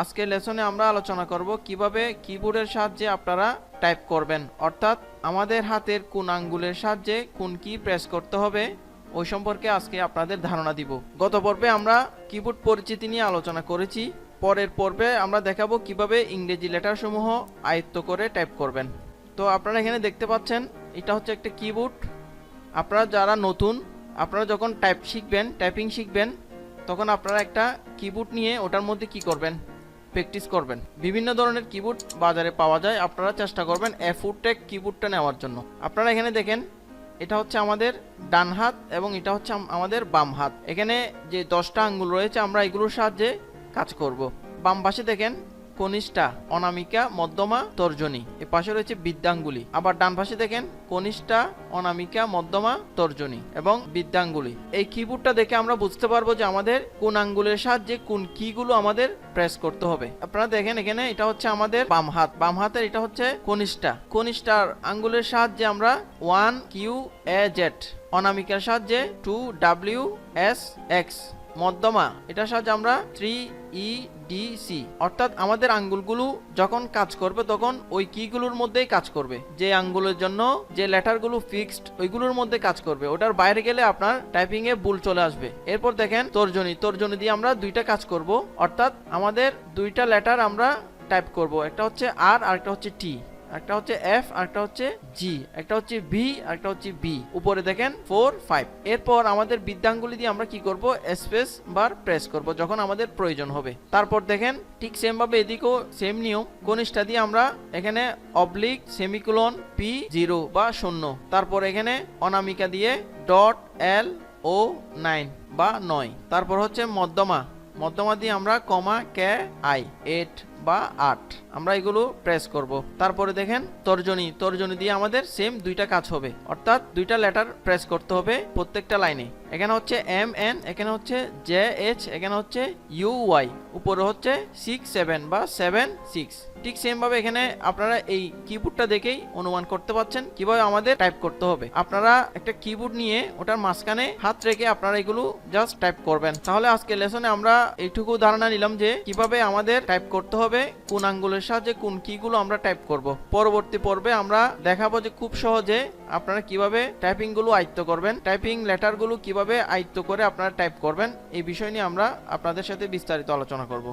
আজকের লেসনে আমরা আলোচনা করব কিভাবে কিবোর্ডের সাহায্যে আপনারা টাইপ করবেন, অর্থাৎ আমাদের হাতের কোন আঙ্গুলের সাহায্যে কোন কি প্রেস করতে হবে ওই সম্পর্কে আজকে আপনাদের ধারণা দিব। গত পর্বে আমরা কিবোর্ড পরিচিতি নিয়ে আলোচনা করেছি। পরের পর্বে আমরা দেখাবো কিভাবে ইংরেজি লেটারসমূহ আয়ত্ত করে টাইপ করবেন। তো আপনারা এখানে দেখতে পাচ্ছেন এটা হচ্ছে একটা কিবোর্ড। আপনারা যারা নতুন, আপনারা যখন টাইপিং শিখবেন তখন আপনারা একটা কিবোর্ড নিয়ে ওটার মধ্যে কি করবেন, প্র্যাকটিস করবেন। বিভিন্ন ধরনের কিবোর্ড বাজারে পাওয়া যায়, আপনারা চেষ্টা করবেন এফুটেক কিবোর্ডটা নেওয়ার জন্য। আপনারা এখানে দেখেন এটা হচ্ছে আমাদের ডান হাত এবং এটা হচ্ছে আমাদের বাম হাত। এখানে যে 10টা আঙ্গুল রয়েছে আমরা এগুলোর সাহায্যে কাজ করব। বাম পাশে দেখেন কনিষ্ঠা, অনামিকা, মধ্যমা, তর্জনী, এ পাশে রয়েছে বৃদ্ধাঙ্গুলি। আবার ডান পাশে দেখেন কনিষ্ঠা, অনামিকা, মধ্যমা, তর্জনী এবং বৃদ্ধাঙ্গুলি। এই কিবোর্ডটা দেখে আমরা বুঝতে পারবো যে আমাদের কোন আঙ্গুলের সাহায্যে কোন কিগুলো আমাদের প্রেস করতে হবে। আপনারা দেখেন এখানে এটা হচ্ছে আমাদের বাম হাত, বাম হাতের এটা হচ্ছে কনিষ্ঠার আঙ্গুলের সাহায্যে আমরা 1 Q A Z, অনামিকার সাহায্যে 2 W S X, মধ্যমা এটার সাহায্যে আমরা 3 E D C। অর্থাৎ আমাদের আঙ্গুলগুলো যখন কাজ করবে তখন ওই কিগুলোর মধ্যেই কাজ করবে। যে আঙ্গুলের জন্য যে লেটারগুলো ফিক্সড ওইগুলোর মধ্যে কাজ করবে, ওটার বাইরে গেলে আপনার টাইপিং এ ভুল চলে আসবে। এরপর দেখেন তর্জনী দিয়ে আমরা দুইটা কাজ করব, অর্থাৎ আমাদের দুইটা লেটার আমরা টাইপ করব, একটা হচ্ছে আর একটা হচ্ছে টি, একটা হচ্ছে এফ আর একটা হচ্ছে জি, একটা হচ্ছে ভি আর একটা হচ্ছে বি। উপরে দেখেন 4 5। এরপর আমাদের বৃদ্ধাঙ্গুলি দিয়ে আমরা কি করব, স্পেস বার প্রেস করব যখন আমাদের প্রয়োজন হবে। তারপর দেখেন ঠিক সেম ভাবে এদিকেও সেম নিয়ম, কনিষ্ঠা দিয়ে আমরা এখানে অবলিক, সেমিকোলন, পি 0 বা 0। তারপর এখানে অনামিকা দিয়ে ডট এল ও 9 বা 9। তারপর হচ্ছে মধ্যমা দিয়ে আমরা কমা কে আই 8 বা 8, আমরা এগুলো প্রেস করব। তারপরে দেখেন তর্জনী দিয়ে আমাদের সেম দুইটা কাজ হবে, অর্থাৎ দুইটা লেটার প্রেস করতে হবে প্রত্যেকটা লাইনে। এখানে হচ্ছে এম এন, এখানে হচ্ছে জে এইচ, এখানে হচ্ছে ইউ ওয়াই, উপরে হচ্ছে 6 7 বা 7 6। ঠিক সেম ভাবে এখানে আপনারা এই কিবোর্ডটা দেখেই অনুমান করতে পারছেন কিভাবে আমাদের টাইপ করতে হবে। আপনারা একটা কিবোর্ড নিয়ে ওটার মাঝখানে হাত রেখে আপনারা এগুলো জাস্ট টাইপ করবেন। তাহলে আজকে লেসনে আমরা এইটুকু ধারণা নিলাম যে কিভাবে আমাদের টাইপ করতে হবে, কোন আঙ্গুলের সাহায্যে কোন কিগুলো আমরা টাইপ করব। পরবর্তী পর্বে আমরা দেখাবো যে খুব সহজে আপনারা কিভাবে টাইপিং গুলো আয়ত্ত করবেন, টাইপিং লেটার গুলো কিভাবে আয়ত্ত করে আপনারা টাইপ করবেন। এই বিষয় নিয়ে আমরা আপনাদের সাথে বিস্তারিত আলোচনা করব।